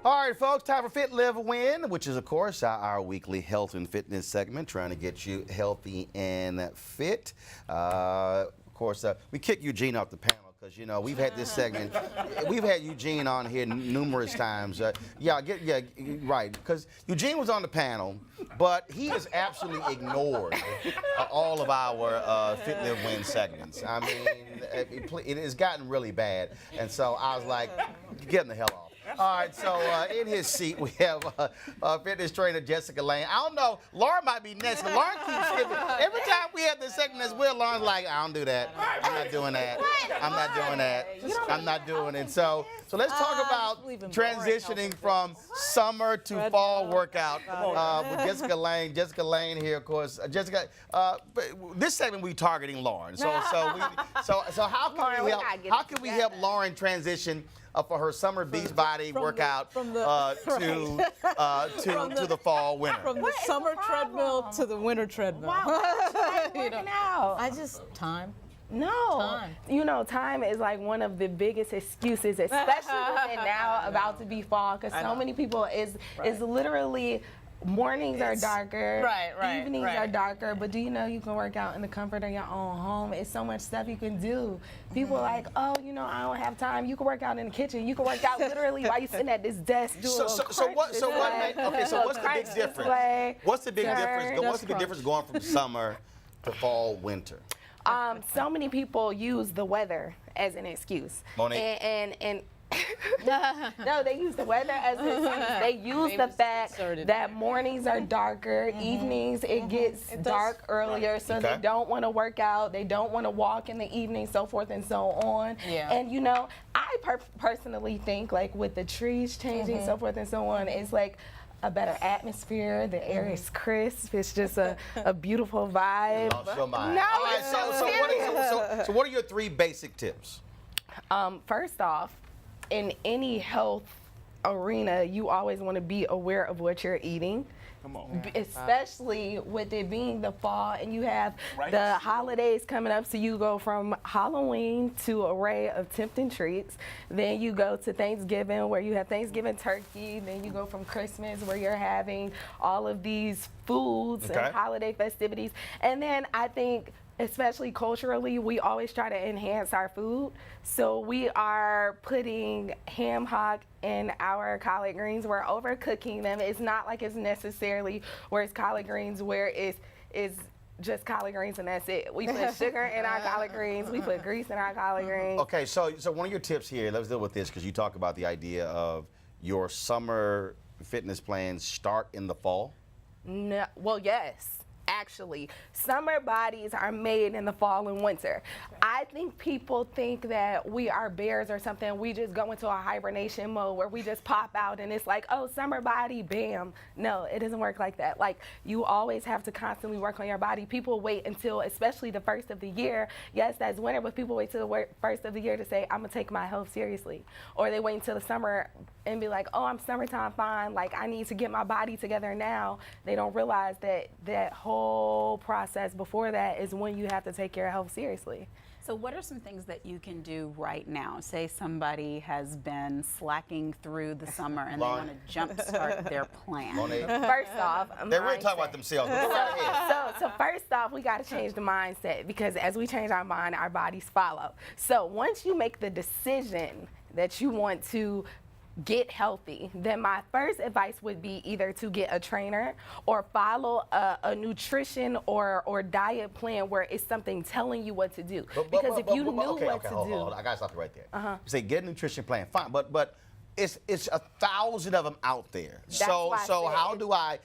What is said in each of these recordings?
All right, folks, time for Fit, Live, Win, which is, of course, our weekly health and fitness segment, trying to get you healthy and fit. Of course, we kicked Eugene off the panel because, you know, we've had this segment. We've had Eugene on here numerous times. Right, because Eugene was on the panel, but he has absolutely ignored all of our Fit, Live, Win segments. I mean, it has gotten really bad, and so I was like, get him the hell off. All right, so in his seat, we have fitness trainer Jessica Laine. I don't know, Lauren might be next, but Lauren keeps skipping. Every time we have this segment as well, Lauren's like, I don't do that. I'm not doing that. I'm not doing that. I'm not doing it. So let's talk about transitioning from summer to fall workout with Jessica Laine. Jessica Laine here, of course. Jessica, this segment we targeting Lauren. So how can we help Lauren transition for her summer beach body workout to the fall winter? From the summer treadmill to the winter treadmill. Wow, working out. I just time. No, Time. You know, time is like one of the biggest excuses, especially within now about to be fall, because so many people is literally. Mornings are darker, evenings are darker, but do you know you can work out in the comfort of your own home? It's so much stuff you can do. People are like, oh, you know, I don't have time. You can work out in the kitchen. You can work out literally while you're sitting at this desk doing what's the big difference? What's the big difference? What's the big difference going from summer to fall, winter? So many people use the weather as an excuse. Monique? And no, they use the weather as an excuse. They use the fact that mornings are darker, evenings it gets dark earlier, so they don't want to work out, they don't want to walk in the evening, so forth and so on. And you know, I personally think, like, with the trees changing, so forth and so on, it's like a better atmosphere. The air is crisp. It's just a beautiful vibe. Lost your mind. No, all right, so what are your 3 basic tips? First off, in any health arena, you always want to be aware of what you're eating. Come on. Especially with it being the fall and you have the holidays coming up, so you go from Halloween to array of tempting treats, then you go to Thanksgiving where you have Thanksgiving turkey, then you go from Christmas where you're having all of these foods and holiday festivities, and then I think especially culturally, we always try to enhance our food. So we are putting ham hock in our collard greens. We're overcooking them. It's not like it's necessarily where it's collard greens where it's just collard greens and that's it. We put sugar in our collard greens. We put grease in our collard greens. Okay, so one of your tips here, let's deal with this, because you talk about the idea of your summer fitness plans start in the fall. No, well, yes. Actually, summer bodies are made in the fall and winter. I think people think that we are bears or something. We just go into a hibernation mode where we just pop out and it's like, oh, summer body, bam. No, it doesn't work like that. Like, you always have to constantly work on your body. People wait until, especially the first of the year. Yes, that's winter, but people wait till the first of the year to say, I'm gonna take my health seriously. Or they wait until the summer and be like, oh, I'm summertime fine. Like, I need to get my body together now. They don't realize that that whole process before that is when you have to take your health seriously. So what are some things that you can do right now? Say somebody has been slacking through the summer and they want to jumpstart their plan. First off, they're really talking about themselves. Go right ahead. So first off, we got to change the mindset, because as we change our mind, our bodies follow. So once you make the decision that you want to get healthy, then my first advice would be either to get a trainer or follow a nutrition or diet plan where it's something telling you what to do. Because if you knew what to do. I gotta stop you right there. You say get a nutrition plan, fine, but it's 1,000 of them out there. So how do I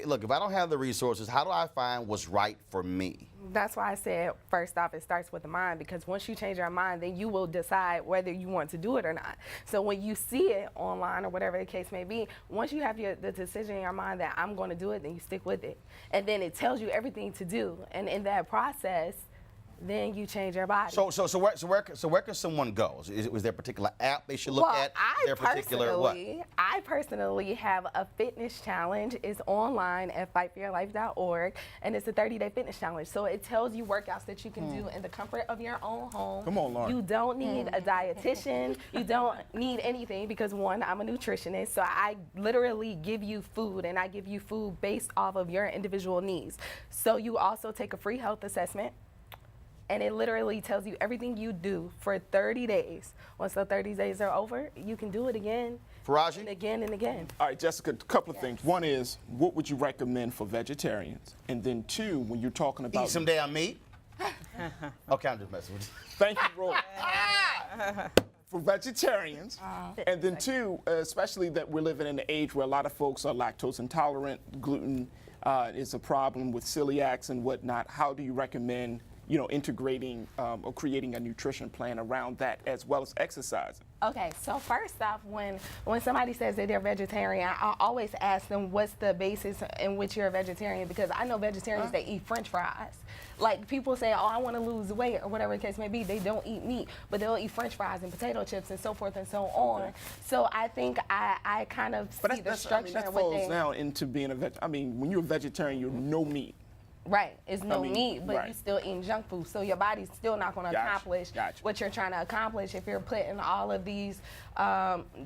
look, if I don't have the resources, how do I find what's right for me? That's why I said, first off, it starts with the mind, because once you change your mind, then you will decide whether you want to do it or not. So when you see it online or whatever the case may be, once you have the decision in your mind that I'm going to do it, then you stick with it. And then it tells you everything to do. And in that process, then you change your body. So where can someone go? Was there a particular app they should look at? Their particular what? I personally have a fitness challenge. It's online at fightforyourlife.org, and it's a 30-day fitness challenge. So it tells you workouts that you can do in the comfort of your own home. Come on, Lauren. You don't need a dietitian. You don't need anything because, one, I'm a nutritionist, so I literally give you food, and I give you food based off of your individual needs. So you also take a free health assessment, and it literally tells you everything you do for 30 days. Once the 30 days are over, you can do it again. Faraji? And again and again. All right, Jessica, a couple of things. One is, what would you recommend for vegetarians? And then two, when you're talking about... Eat some damn meat? Okay, I'm just messing with you. Thank you, Roy. For vegetarians. And then two, especially that we're living in an age where a lot of folks are lactose intolerant, gluten is a problem with celiacs and whatnot. How do you recommend, integrating or creating a nutrition plan around that as well as exercising? Okay, so first off, when somebody says that they're vegetarian, I always ask them what's the basis in which you're a vegetarian, because I know vegetarians that eat French fries. Like, people say, oh, I want to lose weight or whatever the case may be. They don't eat meat, but they'll eat French fries and potato chips and so forth and so on. So I think I kind of see the structure that and what falls down into being when you're a vegetarian, you're no meat. Right, it's no meat, but right. you're still eating junk food, so your body's still not going to accomplish what you're trying to accomplish if you're putting all of these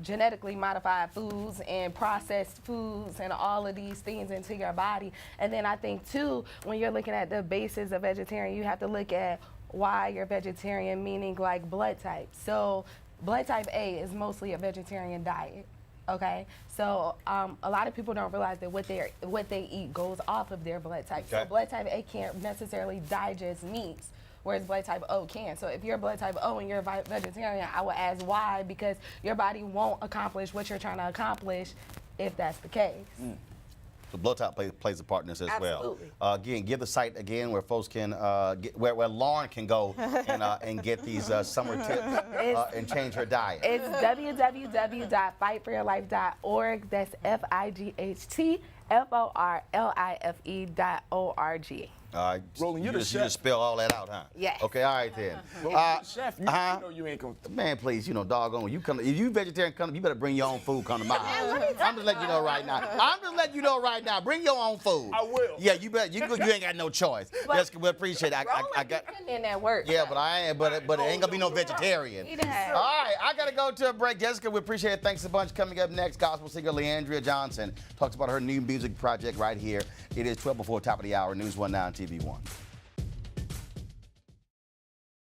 genetically modified foods and processed foods and all of these things into your body. And then I think too, when you're looking at the basis of vegetarian, you have to look at why you're vegetarian, meaning like blood type. So blood type A is mostly a vegetarian diet. Okay, so a lot of people don't realize that what they eat goes off of their blood type. Okay. So blood type A can't necessarily digest meats, whereas blood type O can. So if you're blood type O and you're a vegetarian, I would ask why, because your body won't accomplish what you're trying to accomplish if that's the case. So blood type plays a part in this as Absolutely. well. Again, give the site again where folks can, where Lauren can go and get these summer tips and change her diet. It's www.fightforyourlife.org. That's FIGHTFORLIFE.org. Roland, you're the you chef. just spell all that out, huh? Yes. Okay, all right then. Roland, chef, you know you ain't gonna... Man, please, doggone, when you come, if you vegetarian come, you better bring your own food. Come to my house. I'm just letting you know right now. Bring your own food. I will. Yeah, you bet. You ain't got no choice. Jessica, we appreciate it. I got. Putting in that work. Yeah, but I ain't. But it ain't gonna be no vegetarian. All right, I gotta go to a break. Jessica, we appreciate it. Thanks a bunch. Coming up next, gospel singer Leandria Johnson talks about her new music project right here. It is 12 before top of the hour. News 1 now on TV1.